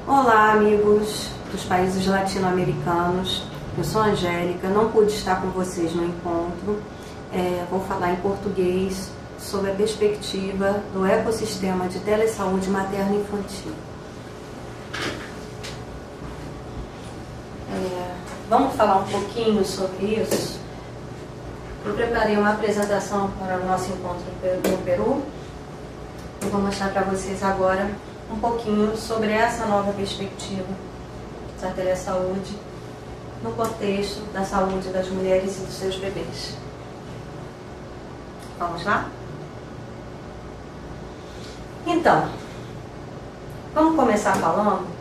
Olá, amigos dos países latino-americanos. Eu sou Angélica, não pude estar com vocês no encontro. Vou falar em português sobre a perspectiva do ecossistema de telesaúde materno-infantil. Vamos falar um pouquinho sobre isso. Eu preparei uma apresentação para o nosso encontro no Peru. Eu vou mostrar para vocês agora um pouquinho sobre essa nova perspectiva da telesaúde no contexto da saúde das mulheres e dos seus bebês. Vamos lá? Então, vamos começar falando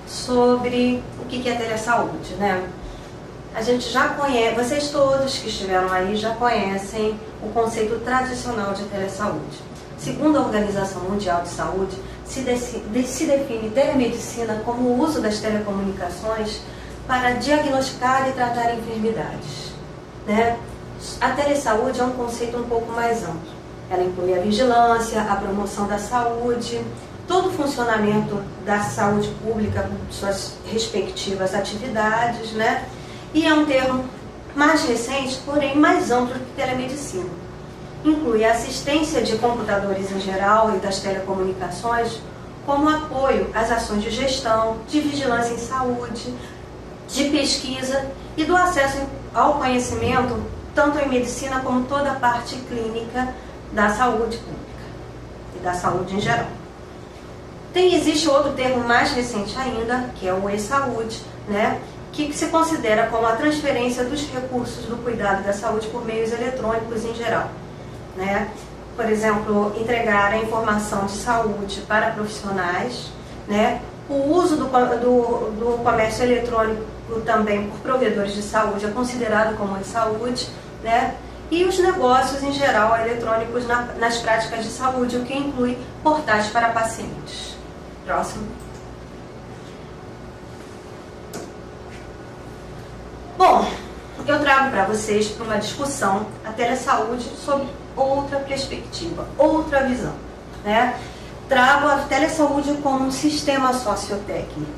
sobre o que é telesaúde, né? A gente já conhece, vocês todos que estiveram aí já conhecem o conceito tradicional de telesaúde. Segundo a Organização Mundial de Saúde, se define telemedicina como o uso das telecomunicações para diagnosticar e tratar enfermidades, né? A telesaúde é um conceito um pouco mais amplo. Ela inclui a vigilância, a promoção da saúde, todo o funcionamento da saúde pública com suas respectivas atividades, né? E é um termo mais recente, porém mais amplo que telemedicina. Inclui a assistência de computadores em geral e das telecomunicações como apoio às ações de gestão, de vigilância em saúde, de pesquisa e do acesso ao conhecimento, tanto em medicina como toda a parte clínica da saúde pública e da saúde em geral. Existe outro termo mais recente ainda, que é o e-saúde, né? Que se considera como a transferência dos recursos do cuidado da saúde por meios eletrônicos em geral, né? Por exemplo, entregar a informação de saúde para profissionais, né? O uso do comércio eletrônico também por provedores de saúde é considerado como e-saúde, né? E os negócios em geral eletrônicos nas práticas de saúde, o que inclui portais para pacientes. Próximo. Bom, eu trago para vocês para uma discussão a telesaúde sob outra perspectiva, outra visão, né? Trago a telesaúde como um sistema sociotécnico,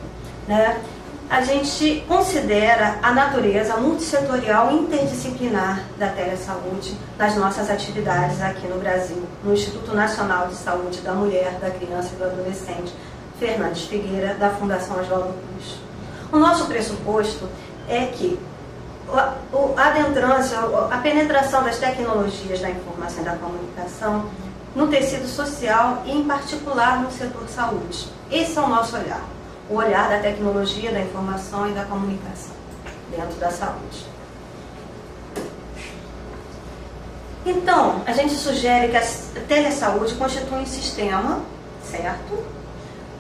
né? A gente considera a natureza multissetorial interdisciplinar da telesaúde nas nossas atividades aqui no Brasil, no Instituto Nacional de Saúde da Mulher, da Criança e do Adolescente, Fernandes Figueira, da Fundação Oswaldo Cruz. O nosso pressuposto é que a penetração das tecnologias da informação e da comunicação no tecido social e, em particular, no setor saúde. Esse é o nosso olhar. O olhar da tecnologia, da informação e da comunicação dentro da saúde. Então, a gente sugere que a telesaúde constitui um sistema, certo?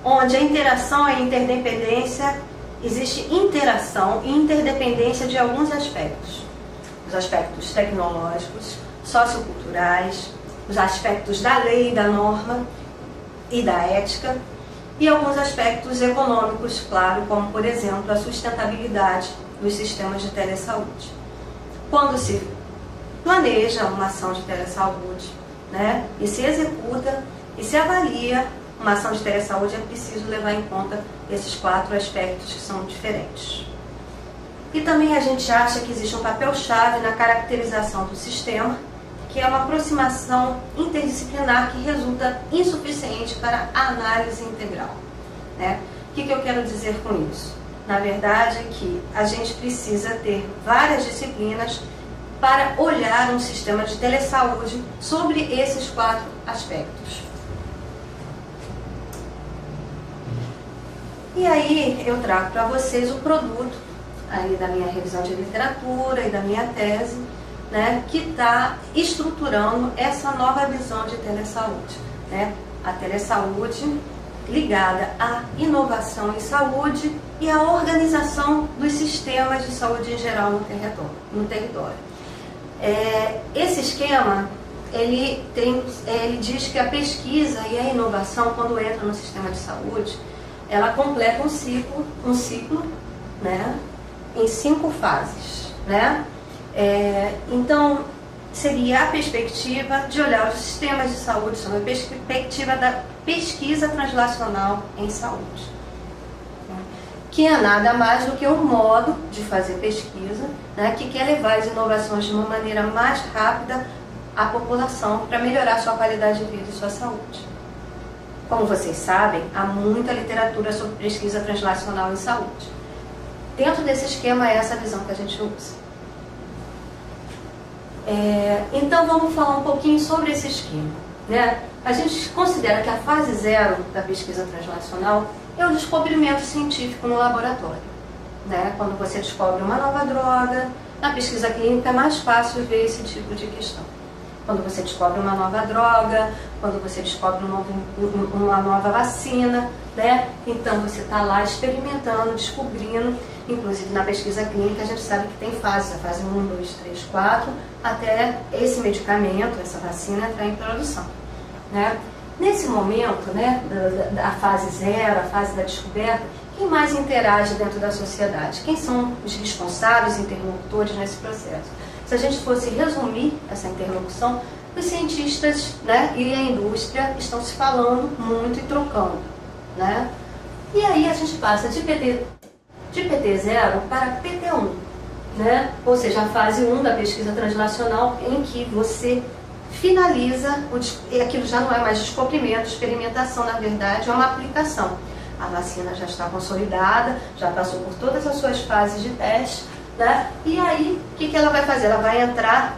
Onde a interação e a interdependência, existe interação e interdependência de alguns aspectos. Os aspectos tecnológicos, socioculturais, os aspectos da lei e da norma e da ética, e alguns aspectos econômicos, claro, como, por exemplo, a sustentabilidade dos sistemas de telesaúde. Quando se planeja uma ação de telesaúde, né, e se executa e se avalia uma ação de telesaúde, é preciso levar em conta esses 4 aspectos que são diferentes. E também a gente acha que existe um papel-chave na caracterização do sistema, que é uma aproximação interdisciplinar que resulta insuficiente para a análise integral, né? O que eu quero dizer com isso? Na verdade, é que a gente precisa ter várias disciplinas para olhar um sistema de telesaúde sobre esses 4 aspectos. E aí eu trago para vocês o produto aí da minha revisão de literatura e da minha tese, né, que está estruturando essa nova visão de telesaúde, né? A telesaúde ligada à inovação em saúde e à organização dos sistemas de saúde em geral no território. Esse esquema, ele diz que a pesquisa e a inovação, quando entra no sistema de saúde, ela completa um ciclo né, em 5 fases, né? Então, seria a perspectiva de olhar os sistemas de saúde sob a perspectiva da pesquisa translacional em saúde, que é nada mais do que um modo de fazer pesquisa, né, que quer levar as inovações de uma maneira mais rápida à população para melhorar sua qualidade de vida e sua saúde. Como vocês sabem, há muita literatura sobre pesquisa translacional em saúde. Dentro desse esquema é essa visão que a gente usa. Então vamos falar um pouquinho sobre esse esquema, né? A gente considera que a fase 0 da pesquisa translacional é o descobrimento científico no laboratório, né? Quando você descobre uma nova droga, na pesquisa clínica é mais fácil ver esse tipo de questão. Quando você descobre uma nova droga, quando você descobre uma nova vacina, né? Então você está lá experimentando, descobrindo. Inclusive na pesquisa clínica a gente sabe que tem fases, a fase 1, 2, 3, 4, até esse medicamento, essa vacina entrar em produção, né? Nesse momento, né, da fase 0, a fase da descoberta, quem mais interage dentro da sociedade? Quem são os responsáveis, interlocutores nesse processo? Se a gente fosse resumir essa interlocução, os cientistas, né, e a indústria estão se falando muito e trocando, né? E aí a gente passa de PT0 para PT1, né? Ou seja, a fase 1 da pesquisa translacional, em que você finaliza, aquilo já não é mais descobrimento, experimentação, na verdade, é uma aplicação. A vacina já está consolidada, já passou por todas as suas fases de teste, né? E aí, o que ela vai fazer? Ela vai entrar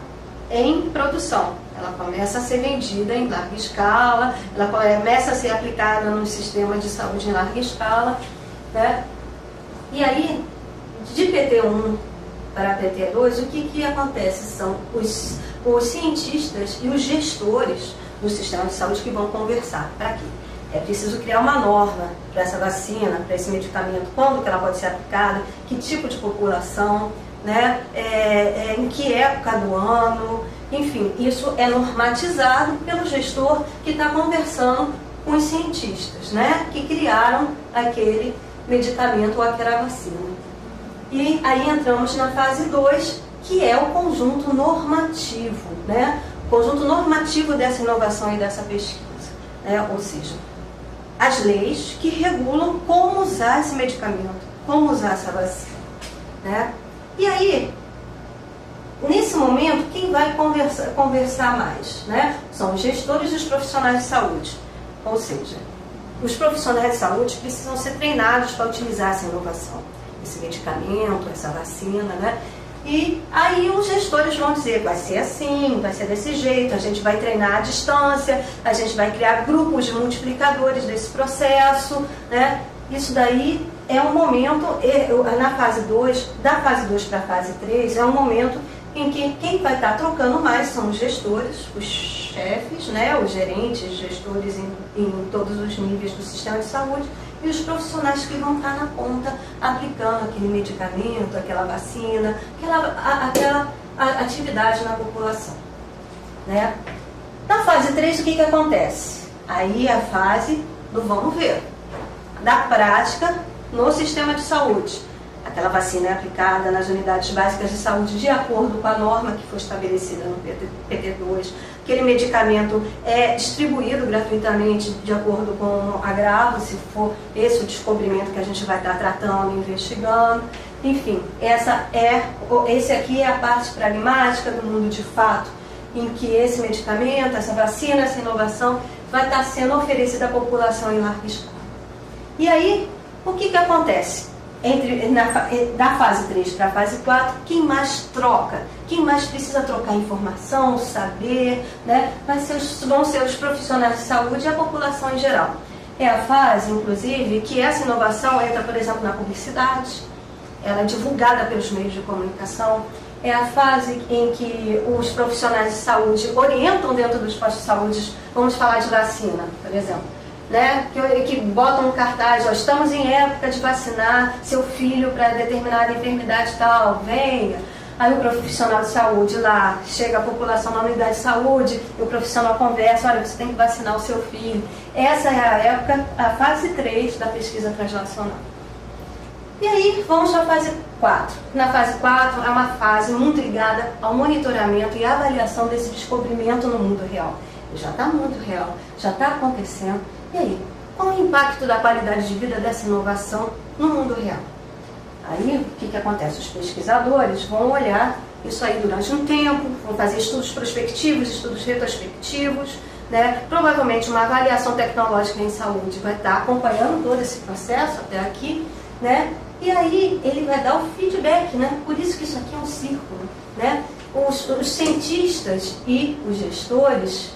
em produção. Ela começa a ser vendida em larga escala, ela começa a ser aplicada no sistema de saúde em larga escala, né? E aí, de PT1 para PT2, o que acontece? São os cientistas e os gestores do sistema de saúde que vão conversar. Para quê? É preciso criar uma norma para essa vacina, para esse medicamento, quando que ela pode ser aplicada, que tipo de população, né? Em que época do ano, enfim, isso é normatizado pelo gestor que está conversando com os cientistas, né? Que criaram aquele medicamento ou aquela vacina. E aí entramos na fase 2, que é o conjunto normativo, né? O conjunto normativo dessa inovação e dessa pesquisa, né? Ou seja, as leis que regulam como usar esse medicamento, como usar essa vacina, né? E aí, nesse momento, quem vai conversar mais, né? São os gestores e os profissionais de saúde. Ou seja, os profissionais de saúde precisam ser treinados para utilizar essa inovação, esse medicamento, essa vacina, né? E aí os gestores vão dizer, vai ser assim, vai ser desse jeito, a gente vai treinar à distância, a gente vai criar grupos de multiplicadores desse processo, né? Isso daí é um momento, na fase 2, da fase 2 para a fase 3, é um momento em que quem vai estar trocando mais são os gestores, os chefes, né? Os gerentes, gestores em todos os níveis do sistema de saúde, e os profissionais que vão estar na ponta aplicando aquele medicamento, aquela vacina, aquela atividade na população, né? Na fase 3, o que acontece? Aí é a fase do vamos ver, da prática no sistema de saúde. Aquela vacina é aplicada nas unidades básicas de saúde de acordo com a norma que foi estabelecida no PT2. Aquele medicamento é distribuído gratuitamente de acordo com o agravo, se for esse o descobrimento que a gente vai estar tratando, investigando. Enfim, esse aqui é a parte pragmática do mundo de fato, em que esse medicamento, essa vacina, essa inovação vai estar sendo oferecida à população em larga escala. E aí, o que acontece? Da fase 3 para a fase 4, quem mais troca, quem mais precisa trocar informação, saber, né? Vão ser os profissionais de saúde e a população em geral. É a fase, inclusive, que essa inovação entra, por exemplo, na publicidade, ela é divulgada pelos meios de comunicação. É a fase em que os profissionais de saúde orientam dentro dos postos de saúde, vamos falar de vacina, por exemplo. Né, que botam um cartaz, ó, estamos em época de vacinar seu filho para determinada enfermidade tal, venha. Aí o profissional de saúde lá, chega a população na unidade de saúde, e o profissional conversa, olha, você tem que vacinar o seu filho. Essa é a época, a fase 3 da pesquisa translacional. E aí, vamos para a fase 4. Na fase 4, é uma fase muito ligada ao monitoramento e avaliação desse descobrimento no mundo real. Já está no mundo real, já está acontecendo. E aí, qual o impacto da qualidade de vida dessa inovação no mundo real? Aí, o que acontece? Os pesquisadores vão olhar isso aí durante um tempo, vão fazer estudos prospectivos, estudos retrospectivos, né? Provavelmente uma avaliação tecnológica em saúde vai estar acompanhando todo esse processo até aqui, né? E aí ele vai dar o feedback, né? Por isso que isso aqui é um círculo, né? Os cientistas e os gestores,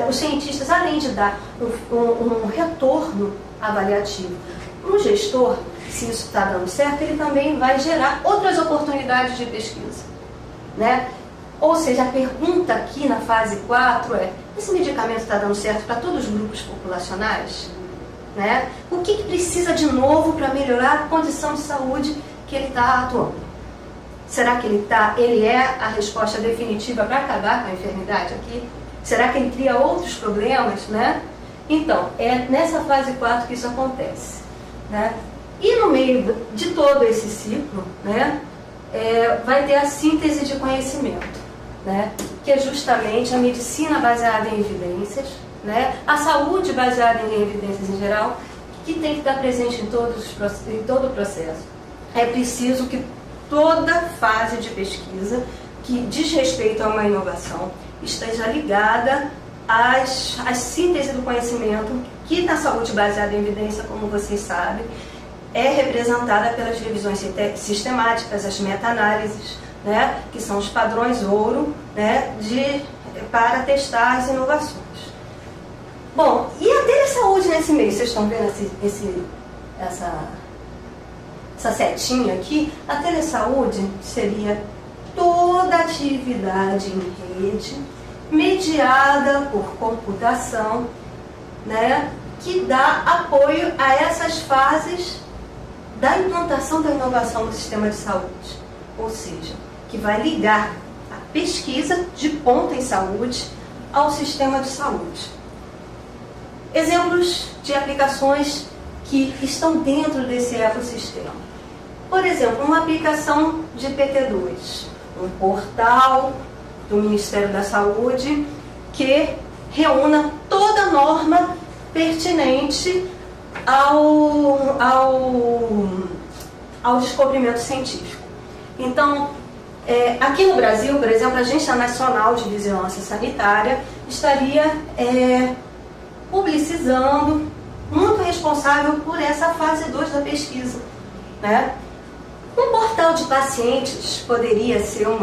os cientistas, além de dar um retorno avaliativo para o gestor, se isso está dando certo, ele também vai gerar outras oportunidades de pesquisa, né? Ou seja, a pergunta aqui na fase 4 é: esse medicamento está dando certo para todos os grupos populacionais? Né? O que precisa de novo para melhorar a condição de saúde que ele está atuando? Será que ele é a resposta definitiva para acabar com a enfermidade aqui? Será que ele cria outros problemas, né? Então, é nessa fase 4 que isso acontece, né? E no meio de todo esse ciclo, né, vai ter a síntese de conhecimento, né, que é justamente a medicina baseada em evidências, né, a saúde baseada em evidências em geral, que tem que estar presente em todo o processo. É preciso que toda fase de pesquisa que diz respeito a uma inovação esteja ligada às síntese do conhecimento, que na saúde baseada em evidência, como vocês sabem, é representada pelas revisões sistemáticas, as meta-análises, né, que são os padrões ouro, né, para testar as inovações. Bom, e a telesaúde nesse meio? Vocês estão vendo essa setinha aqui? A telesaúde seria toda atividade em rede, mediada por computação, né, que dá apoio a essas fases da implantação da inovação no sistema de saúde. Ou seja, que vai ligar a pesquisa de ponta em saúde ao sistema de saúde. Exemplos de aplicações que estão dentro desse ecossistema. Por exemplo, uma aplicação de PT2, um portal do Ministério da Saúde que reúna toda a norma pertinente ao descobrimento científico. Então, aqui no Brasil, por exemplo, a Agência Nacional de Vigilância Sanitária estaria publicizando, muito responsável por essa fase 2 da pesquisa, né? Um portal de pacientes poderia ser um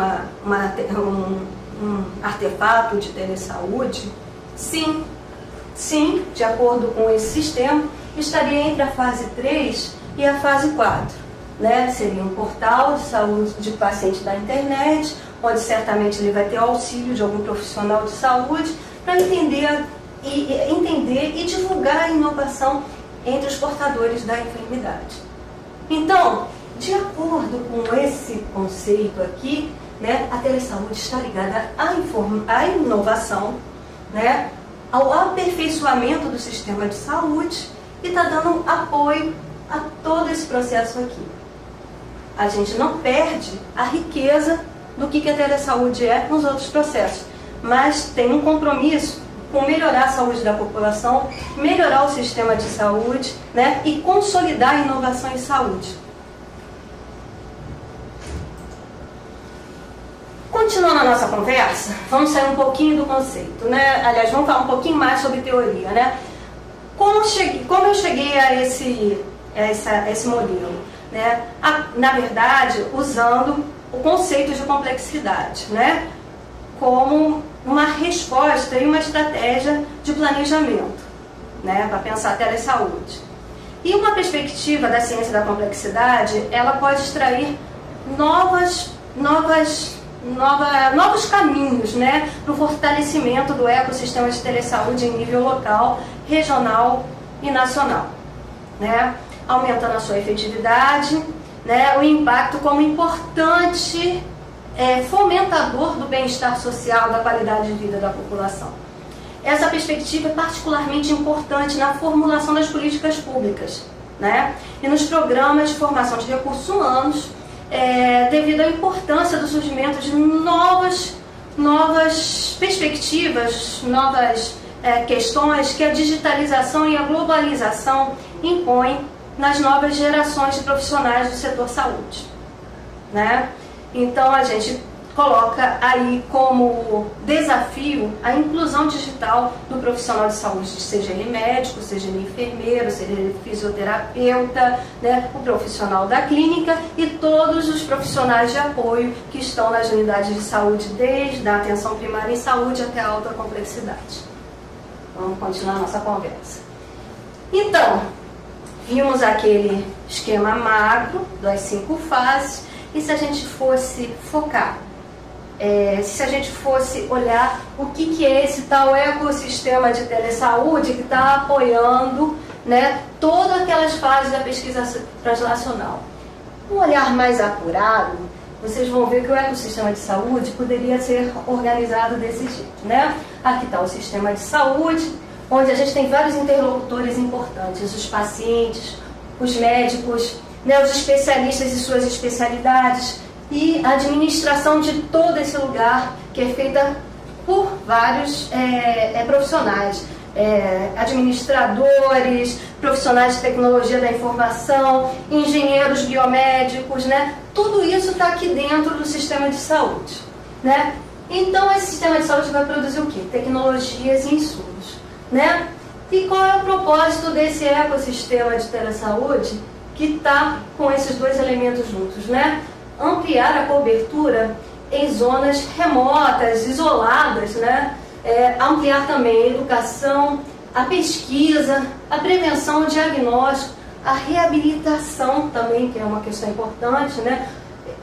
artefato de telesaúde? Sim, de acordo com esse sistema, estaria entre a fase 3 e a fase 4. Né? Seria um portal de saúde de paciente da internet, onde certamente ele vai ter o auxílio de algum profissional de saúde para entender e divulgar a inovação entre os portadores da enfermidade. Então, de acordo com esse conceito aqui, né, a telesaúde está ligada à inovação, né, ao aperfeiçoamento do sistema de saúde e está dando apoio a todo esse processo aqui. A gente não perde a riqueza do que a telesaúde é nos outros processos, mas tem um compromisso com melhorar a saúde da população, melhorar o sistema de saúde, né, e consolidar a inovação em saúde. Continuando a nossa conversa, vamos sair um pouquinho do conceito, né? Aliás, vamos falar um pouquinho mais sobre teoria, né? Como eu cheguei a esse modelo? Né? Na verdade, usando o conceito de complexidade, né? Como uma resposta e uma estratégia de planejamento, né? Para pensar a telesaúde. E uma perspectiva da ciência da complexidade, ela pode extrair novos caminhos, né, para o fortalecimento do ecossistema de telesaúde em nível local, regional e nacional, né, aumentando a sua efetividade, né, o impacto como importante fomentador do bem-estar social, da qualidade de vida da população. Essa perspectiva é particularmente importante na formulação das políticas públicas, né? E nos programas de formação de recursos humanos, devido à importância do surgimento de novas perspectivas, novas questões que a digitalização e a globalização impõem nas novas gerações de profissionais do setor saúde, né? Então a gente coloca aí como desafio a inclusão digital do profissional de saúde, seja ele médico, seja ele enfermeiro, seja ele fisioterapeuta, né, o profissional da clínica e todos os profissionais de apoio que estão nas unidades de saúde, desde a atenção primária em saúde até a alta complexidade. Vamos continuar nossa conversa. Então, vimos aquele esquema macro das 5 fases, e se a gente fosse focar, se a gente fosse olhar o que é esse tal ecossistema de telesaúde que está apoiando, né, todas aquelas fases da pesquisa translacional. Um olhar mais apurado, vocês vão ver que o ecossistema de saúde poderia ser organizado desse jeito, né? Aqui está o sistema de saúde, onde a gente tem vários interlocutores importantes, os pacientes, os médicos, né, os especialistas e suas especialidades, e a administração de todo esse lugar, que é feita por vários profissionais, administradores, profissionais de tecnologia da informação, engenheiros biomédicos, né? Tudo isso está aqui dentro do sistema de saúde, né? Então esse sistema de saúde vai produzir o quê? Tecnologias e insumos, né? E qual é o propósito desse ecossistema de telesaúde que está com esses dois elementos juntos, né? Ampliar a cobertura em zonas remotas, isoladas, né? Ampliar também a educação, a pesquisa, a prevenção, o diagnóstico, a reabilitação também, que é uma questão importante, né?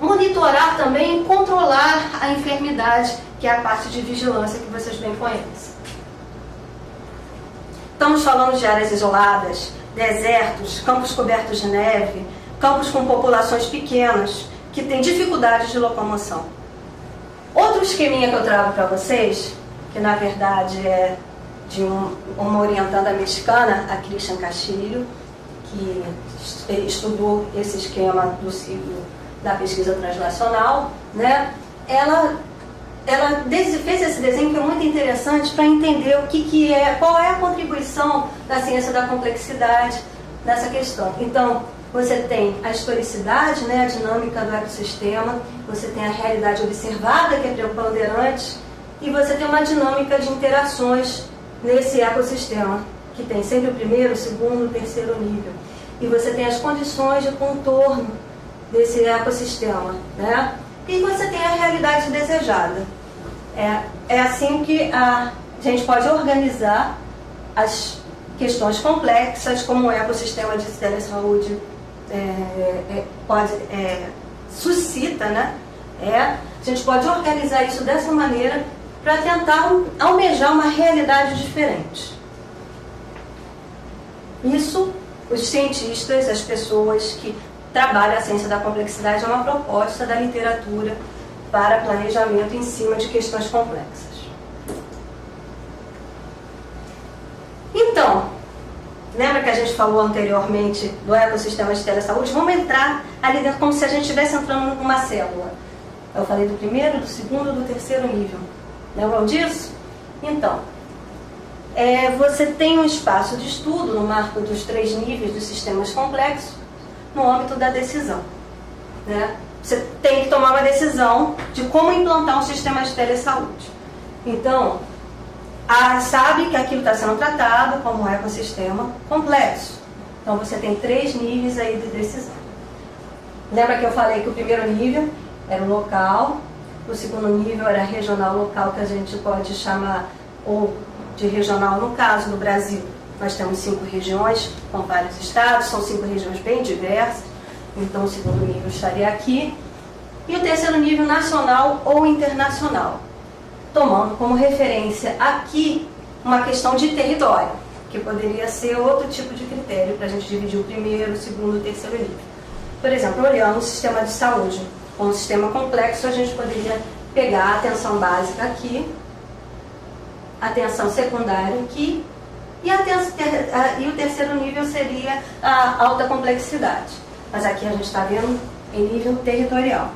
Monitorar também e controlar a enfermidade, que é a parte de vigilância que vocês bem conhecem. Estamos falando de áreas isoladas, desertos, campos cobertos de neve, campos com populações pequenas, que têm dificuldades de locomoção. Outro esqueminha que eu trago para vocês, que na verdade é de uma orientanda mexicana, a Christian Castillo, que estudou esse esquema do ciclo da pesquisa translacional, né? Ela fez esse desenho que é muito interessante para entender qual é a contribuição da ciência da complexidade nessa questão. Então, você tem a historicidade, né, a dinâmica do ecossistema, você tem a realidade observada, que é preponderante, e você tem uma dinâmica de interações nesse ecossistema, que tem sempre o primeiro, o segundo, o terceiro nível. E você tem as condições de contorno desse ecossistema, né? E você tem a realidade desejada. É assim que a gente pode organizar as questões complexas, como o ecossistema de telesaúde suscita, né? A gente pode organizar isso dessa maneira para tentar almejar uma realidade diferente. Isso, os cientistas, as pessoas que trabalham a ciência da complexidade, é uma proposta da literatura para planejamento em cima de questões complexas. Então, lembra que a gente falou anteriormente do ecossistema de telesaúde? Vamos entrar ali dentro como se a gente estivesse entrando numa célula. Eu falei do primeiro, do segundo, do terceiro nível. Lembram disso? Então, você tem um espaço de estudo no marco dos 3 níveis dos sistemas complexos no âmbito da decisão, né? Você tem que tomar uma decisão de como implantar um sistema de telesaúde. Então, sabe que aquilo está sendo tratado como um ecossistema complexo. Então, você tem 3 níveis aí de decisão. Lembra que eu falei que o primeiro nível era o local, o segundo nível era regional local, que a gente pode chamar ou de regional no caso, no Brasil. Nós temos 5 regiões com vários estados, são 5 regiões bem diversas, então o segundo nível estaria aqui. E o terceiro nível nacional ou internacional, tomando como referência aqui uma questão de território, que poderia ser outro tipo de critério para a gente dividir o primeiro, o segundo e o terceiro nível. Por exemplo, olhando o sistema de saúde, como um sistema complexo, a gente poderia pegar a atenção básica aqui, a atenção secundária aqui E o terceiro nível seria a alta complexidade. Mas aqui a gente está vendo em nível territorial.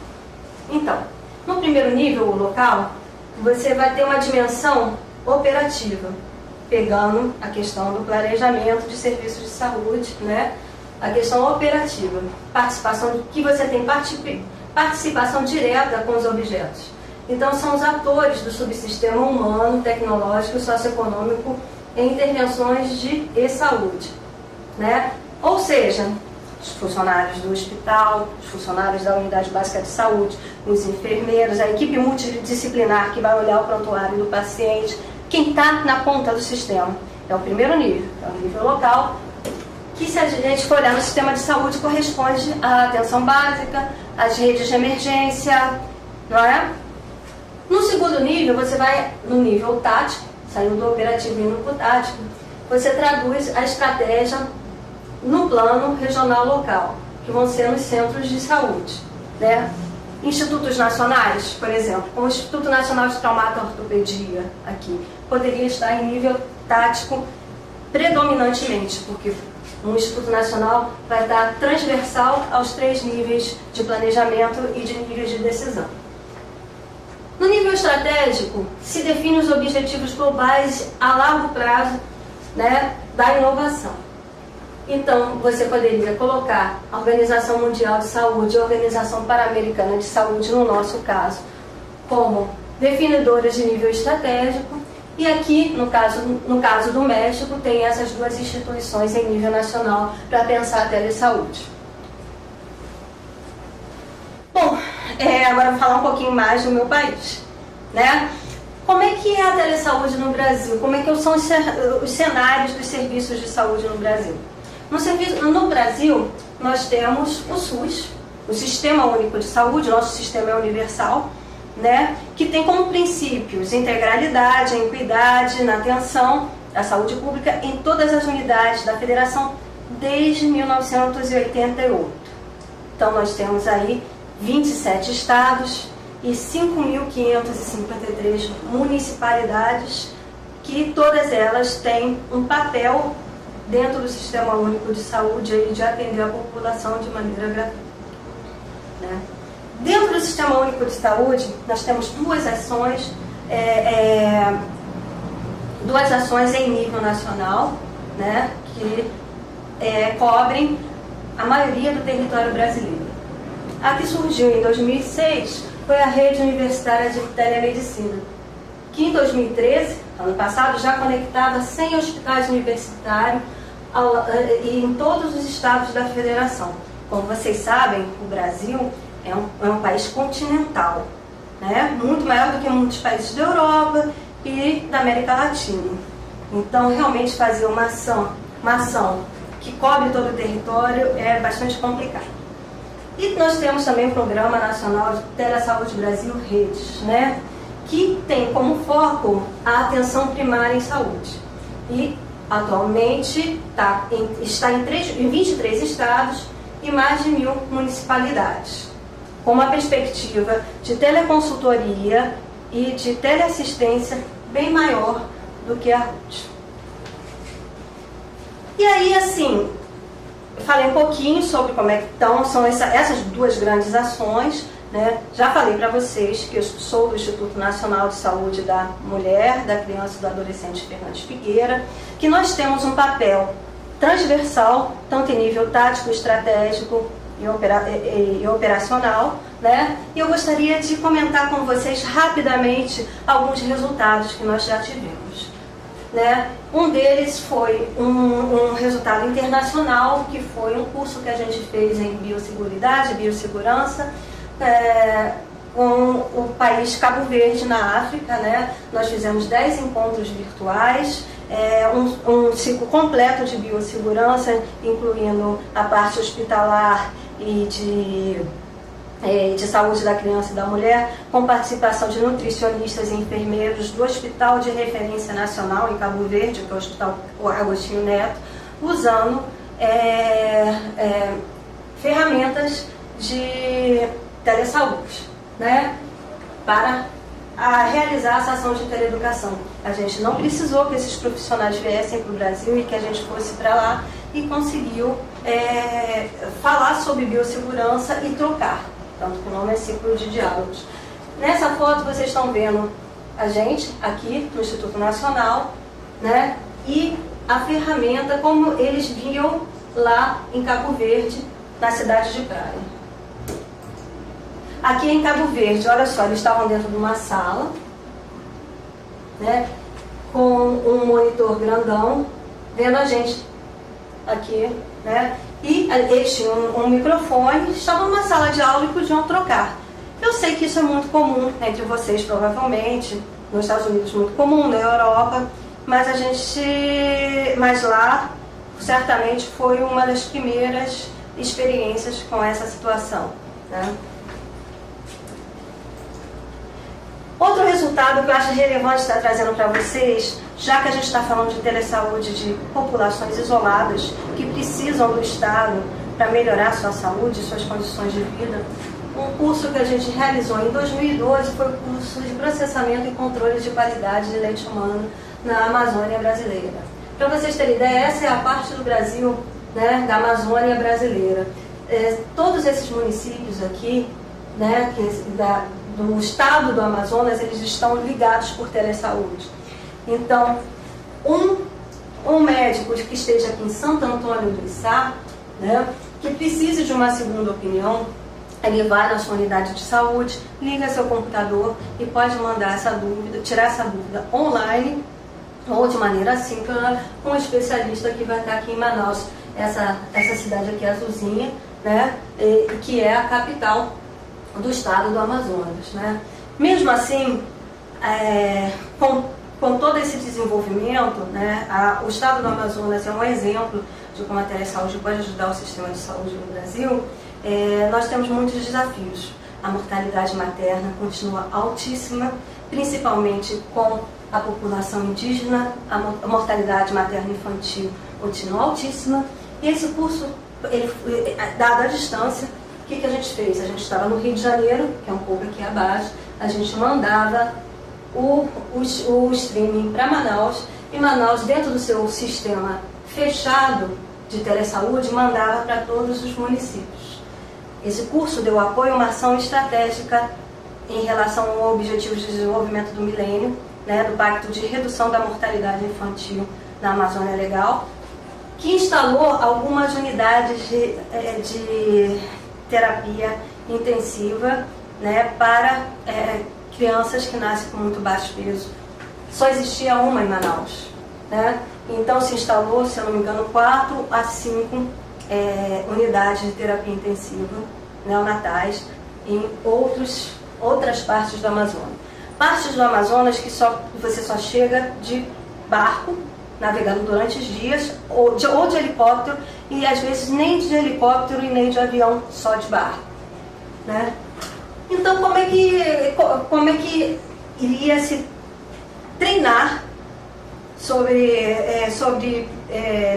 Então, no primeiro nível, o local, você vai ter uma dimensão operativa, pegando a questão do planejamento de serviços de saúde, né? A questão operativa, que você tem participação direta com os objetos. Então, são os atores do subsistema humano, tecnológico e socioeconômico em intervenções de e-saúde, né? Ou seja, os funcionários do hospital, os funcionários da unidade básica de saúde, os enfermeiros, a equipe multidisciplinar que vai olhar o prontuário do paciente, quem está na ponta do sistema. É o primeiro nível, é o nível local, que se a gente for olhar no sistema de saúde corresponde à atenção básica, às redes de emergência, não é? No segundo nível, você vai no nível tático, saindo do operativo e indo para o tático, você traduz a estratégia no plano regional local, que vão ser nos centros de saúde, né? Institutos nacionais, por exemplo, como o Instituto Nacional de Traumato-Ortopedia aqui, poderia estar em nível tático predominantemente, porque um Instituto Nacional vai estar transversal aos 3 níveis de planejamento e de níveis de decisão. No nível estratégico, se define os objetivos globais a largo prazo, né, da inovação. Então, você poderia colocar a Organização Mundial de Saúde e a Organização Pan-Americana de Saúde, no nosso caso, como definidoras de nível estratégico. E aqui, no caso do México, tem essas 2 instituições em nível nacional para pensar a telesaúde. Bom, agora vou falar um pouquinho mais do meu país, né? Como é que é a telesaúde no Brasil? Como é que são os cenários dos serviços de saúde no Brasil? No Brasil, nós temos o SUS, o Sistema Único de Saúde, nosso sistema é universal, né? Que tem como princípios integralidade, equidade na atenção à saúde pública em todas as unidades da federação desde 1988. Então, nós temos aí 27 estados e 5.553 municipalidades, que todas elas têm um papel dentro do Sistema Único de Saúde aí, de atender a população de maneira gratuita, né? Dentro do Sistema Único de Saúde, nós temos 2 ações, 2 ações em nível nacional, né, que cobrem a maioria do território brasileiro. A que surgiu em 2006 foi a Rede Universitária de Telemedicina, que em 2013, ano passado, já conectava 100 hospitais universitários em todos os estados da federação. Como vocês sabem, o Brasil é um país continental, né? Muito maior do que muitos países da Europa e da América Latina. Então, realmente fazer uma ação que cobre todo o território é bastante complicado. E nós temos também o Programa Nacional de Telesaúde Brasil Redes, né? Que tem como foco a atenção primária em saúde. E atualmente está em 23 estados e mais de 1.000 municipalidades, com uma perspectiva de teleconsultoria e de teleassistência bem maior do que a RUT. E aí, assim, eu falei um pouquinho sobre como é que são essas 2 grandes ações, né? Já falei para vocês que eu sou do Instituto Nacional de Saúde da Mulher, da Criança e do Adolescente Fernandes Figueira, que nós temos um papel transversal, tanto em nível tático, estratégico e operacional, né? E eu gostaria de comentar com vocês rapidamente alguns resultados que nós já tivemos, né? Um deles foi um resultado internacional, que foi um curso que a gente fez em biossegurança, com o país Cabo Verde, na África, né? Nós fizemos 10 encontros virtuais, um ciclo completo de biossegurança, incluindo a parte hospitalar e de saúde da criança e da mulher, com participação de nutricionistas e enfermeiros do Hospital de Referência Nacional em Cabo Verde, que é o Hospital Agostinho Neto, usando ferramentas de telesaúde, né, para a realizar essa ação de teleeducação. A gente não precisou que esses profissionais viessem para o Brasil e que a gente fosse para lá, e conseguiu falar sobre biossegurança e trocar. Tanto que o nome é Ciclo de Diálogos. Nessa foto vocês estão vendo a gente aqui no Instituto Nacional, né? E a ferramenta como eles viam lá em Cabo Verde, na cidade de Praia. Aqui em Cabo Verde, olha só, eles estavam dentro de uma sala, né, com um monitor grandão, vendo a gente aqui, né, e eles tinham um microfone, estavam numa sala de aula e podiam trocar. Eu sei que isso é muito comum entre vocês, provavelmente, nos Estados Unidos muito comum, na Europa, mas lá, certamente, foi uma das primeiras experiências com essa situação, né? Outro resultado que eu acho relevante estar trazendo para vocês, já que a gente está falando de telesaúde de populações isoladas que precisam do Estado para melhorar sua saúde, suas condições de vida, um curso que a gente realizou em 2012 foi o curso de processamento e controle de qualidade de leite humano na Amazônia brasileira. Para vocês terem ideia, essa é a parte do Brasil, né, da Amazônia brasileira. Todos esses municípios aqui, né, do estado do Amazonas, eles estão ligados por telesaúde. Então, um médico que esteja aqui em Santo Antônio do Içá, né, que precise de uma segunda opinião, ele vai na sua unidade de saúde, liga seu computador e pode mandar essa dúvida, tirar essa dúvida online ou de maneira assíncrona com um especialista que vai estar aqui em Manaus, essa cidade aqui azulzinha, né, que é a capital do estado do Amazonas, né? Mesmo assim, com todo esse desenvolvimento, né, o estado do Amazonas é um exemplo de como a telesaúde pode ajudar o sistema de saúde no Brasil. Nós temos muitos desafios. A mortalidade materna continua altíssima, principalmente com a população indígena. A mortalidade materna infantil continua altíssima. E esse curso, dado à distância, o que a gente fez? A gente estava no Rio de Janeiro, que é um pouco aqui abaixo, a gente mandava o streaming para Manaus, e Manaus, dentro do seu sistema fechado de telesaúde, mandava para todos os municípios. Esse curso deu apoio a uma ação estratégica em relação ao Objetivo de Desenvolvimento do Milênio, né, do Pacto de Redução da Mortalidade Infantil na Amazônia Legal, que instalou algumas unidades de terapia intensiva, né, para crianças que nascem com muito baixo peso. Só existia uma em Manaus, né? Então se instalou, se eu não me engano, 4 a 5 unidades de terapia intensiva neonatais em outras partes do Amazonas. Partes do Amazonas que você só chega de barco, navegando durante os dias, ou de helicóptero, e às vezes nem de helicóptero e nem de avião, só de barco, né? Então como é que iria se treinar sobre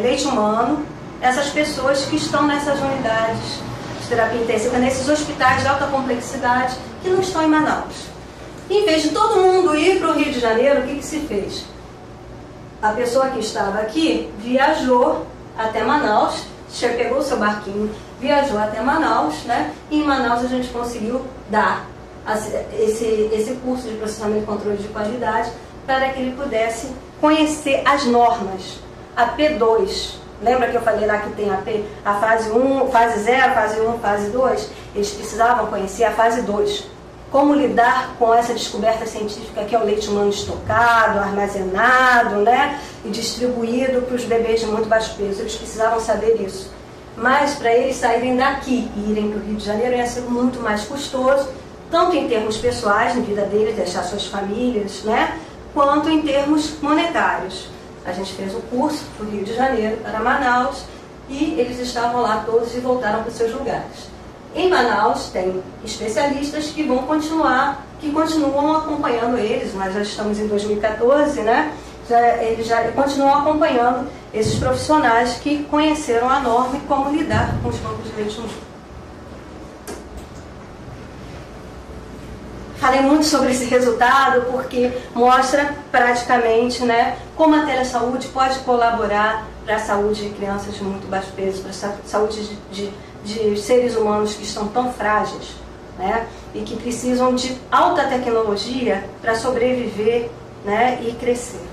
leite humano essas pessoas que estão nessas unidades de terapia intensiva, nesses hospitais de alta complexidade que não estão em Manaus? Em vez de todo mundo ir para o Rio de Janeiro, o que se fez? A pessoa que estava aqui viajou até Manaus, pegou o seu barquinho, viajou até Manaus, né? E em Manaus a gente conseguiu dar esse curso de processamento e controle de qualidade para que ele pudesse conhecer as normas. A P2, lembra que eu falei lá que tem a fase 1, fase 0, fase 1, fase 2? Eles precisavam conhecer a fase 2. Como lidar com essa descoberta científica que é o leite humano estocado, armazenado, né, e distribuído para os bebês de muito baixo peso. Eles precisavam saber isso. Mas para eles saírem daqui e irem para o Rio de Janeiro ia ser muito mais custoso, tanto em termos pessoais, na vida deles, deixar suas famílias, né, quanto em termos monetários. A gente fez o curso para o Rio de Janeiro, para Manaus, e eles estavam lá todos e voltaram para os seus lugares. Em Manaus tem especialistas que continuam acompanhando eles. Nós já estamos em 2014, né? Eles já continuam acompanhando esses profissionais que conheceram a norma e como lidar com os bancos de leite humano. falei muito sobre esse resultado porque mostra praticamente, né, como a telesaúde pode colaborar para a saúde de crianças de muito baixo peso, para a saúde de seres humanos que estão tão frágeis, né, e que precisam de alta tecnologia para sobreviver, né, e crescer.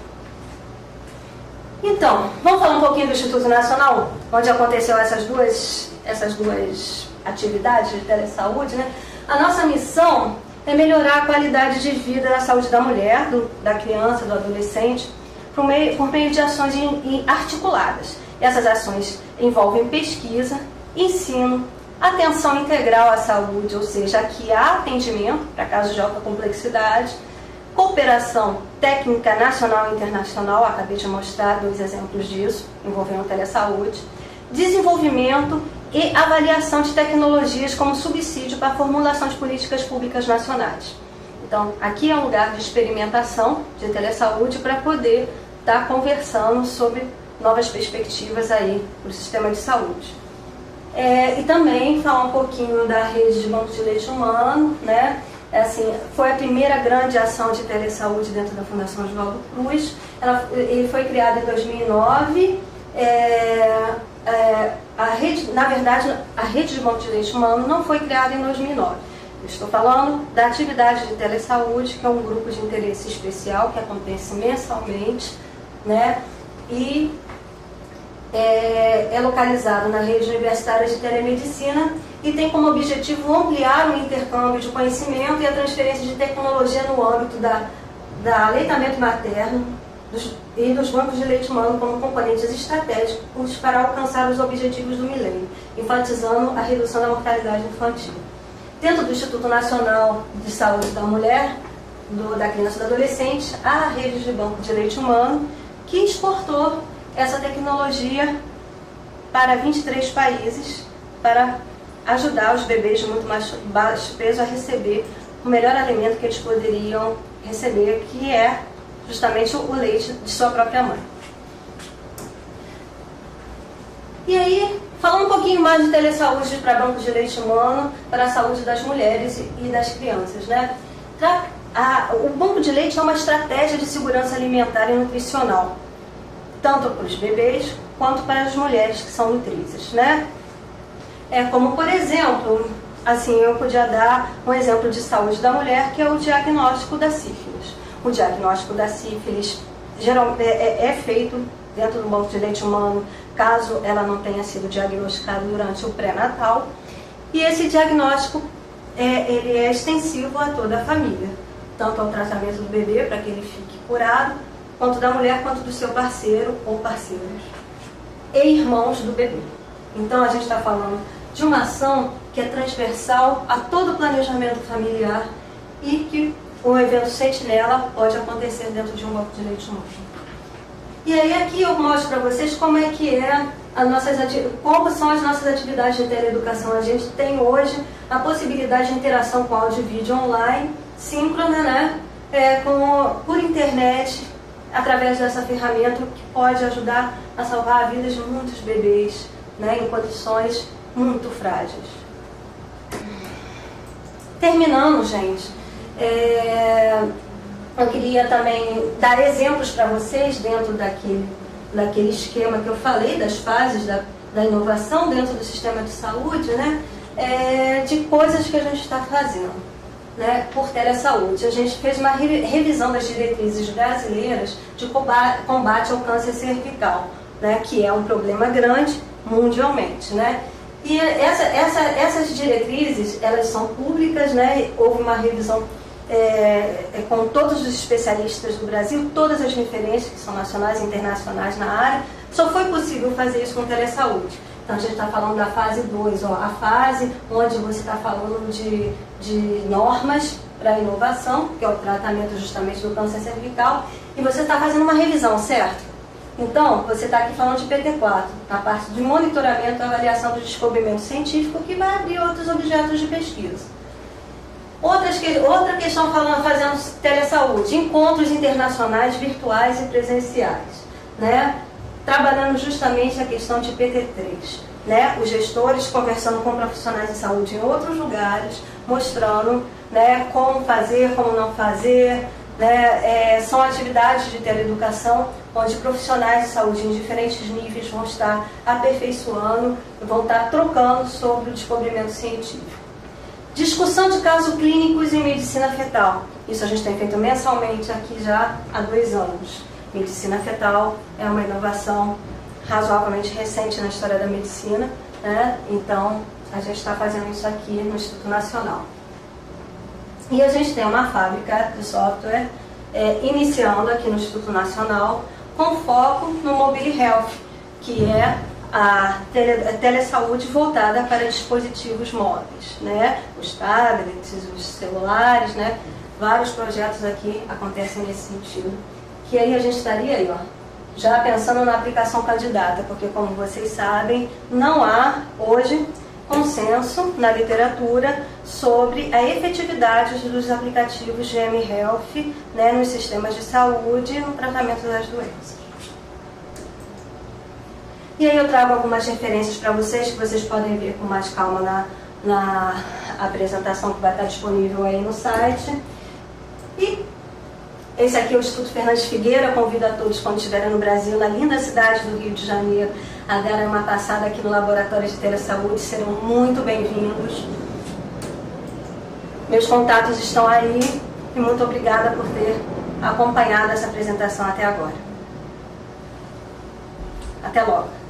Então, vamos falar um pouquinho do Instituto Nacional, onde aconteceu essas duas atividades de telesaúde, né? A nossa missão é melhorar a qualidade de vida da saúde da mulher, da criança, do adolescente, por meio de ações articuladas. Essas ações envolvem pesquisa, ensino, atenção integral à saúde, ou seja, aqui há atendimento para casos de alta complexidade, cooperação técnica nacional e internacional, acabei de mostrar 2 exemplos disso, envolvendo telesaúde, desenvolvimento e avaliação de tecnologias como subsídio para a formulação de políticas públicas nacionais. Então, aqui é um lugar de experimentação de telesaúde para poder estar conversando sobre novas perspectivas aí para o sistema de saúde. E também falar um pouquinho da rede de banco de leite humano, né? Assim, foi a primeira grande ação de telesaúde dentro da Fundação Oswaldo Cruz. Ele foi criado em 2009. Na verdade, a rede de banco de leite humano não foi criada em 2009. Eu estou falando da atividade de telesaúde, que é um grupo de interesse especial que acontece mensalmente, né? E é localizado na rede universitária de telemedicina e tem como objetivo ampliar o intercâmbio de conhecimento e a transferência de tecnologia no âmbito da aleitamento materno e dos bancos de leite humano como componentes estratégicos para alcançar os objetivos do milênio, enfatizando a redução da mortalidade infantil. Dentro do Instituto Nacional de Saúde da Mulher, da Criança e do Adolescente, há a rede de banco de leite humano que exportou essa tecnologia para 23 países para ajudar os bebês de muito baixo peso a receber o melhor alimento que eles poderiam receber, que é justamente o leite de sua própria mãe. E aí, falando um pouquinho mais de telesaúde para bancos de leite humano, para a saúde das mulheres e das crianças, né? O banco de leite é uma estratégia de segurança alimentar e nutricional, tanto para os bebês quanto para as mulheres que são nutrizes, né? Como, por exemplo, assim, eu podia dar um exemplo de saúde da mulher, que é o diagnóstico da sífilis. O diagnóstico da sífilis geralmente é feito dentro do banco de leite humano, caso ela não tenha sido diagnosticada durante o pré-natal. E esse diagnóstico ele é extensivo a toda a família, tanto ao tratamento do bebê, para que ele fique curado, quanto da mulher, quanto do seu parceiro ou parceiras e irmãos do bebê. Então a gente está falando de uma ação que é transversal a todo o planejamento familiar e que o evento sentinela pode acontecer dentro de um banco de leite humano. E aí aqui eu mostro para vocês como é que como são as nossas atividades de teleeducação. A gente tem hoje a possibilidade de interação com áudio e vídeo online, síncrona, né? Por internet, através dessa ferramenta que pode ajudar a salvar a vida de muitos bebês, né, em condições muito frágeis. Terminando, gente, eu queria também dar exemplos para vocês dentro daquele esquema que eu falei, das fases da inovação dentro do sistema de saúde, né, de coisas que a gente está fazendo, né, por telesaúde. A gente fez uma revisão das diretrizes brasileiras de combate ao câncer cervical, né, que é um problema grande mundialmente, né? E essas diretrizes, elas são públicas, né? Houve uma revisão com todos os especialistas do Brasil, todas as referências que são nacionais e internacionais na área. Só foi possível fazer isso com telesaúde. Então a gente está falando da fase 2, a fase onde você está falando de normas para a inovação, que é o tratamento justamente do câncer cervical, e você está fazendo uma revisão, certo? Então, você está aqui falando de PT4, na parte de monitoramento e avaliação do descobrimento científico, que vai abrir outros objetos de pesquisa. Outra questão fazendo telesaúde, encontros internacionais virtuais e presenciais, né? Trabalhando justamente a questão de PT3. né, os gestores conversando com profissionais de saúde em outros lugares, mostrando, né, como fazer, como não fazer, né, são atividades de teleeducação onde profissionais de saúde em diferentes níveis vão estar aperfeiçoando e vão estar trocando sobre o descobrimento científico. Discussão de casos clínicos em medicina fetal. Isso a gente tem feito mensalmente aqui já há 2 anos. Medicina fetal é uma inovação razoavelmente recente na história da medicina, né? Então a gente está fazendo isso aqui no Instituto Nacional. E a gente tem uma fábrica de software iniciando aqui no Instituto Nacional com foco no Mobile Health, que é a telesaúde voltada para dispositivos móveis, né? Os tablets, os celulares, né? Vários projetos aqui acontecem nesse sentido. Que aí a gente estaria aí, ó, já pensando na aplicação candidata, porque como vocês sabem, não há hoje consenso na literatura sobre a efetividade dos aplicativos de mHealth, né, nos sistemas de saúde e no tratamento das doenças. E aí eu trago algumas referências para vocês, que vocês podem ver com mais calma na apresentação que vai estar disponível aí no site. E esse aqui é o Instituto Fernandes Figueira. Convido a todos, quando estiverem no Brasil, na linda cidade do Rio de Janeiro, a darem uma passada aqui no Laboratório de Telesaúde. Serão muito bem-vindos. Meus contatos estão aí e muito obrigada por ter acompanhado essa apresentação até agora. Até logo.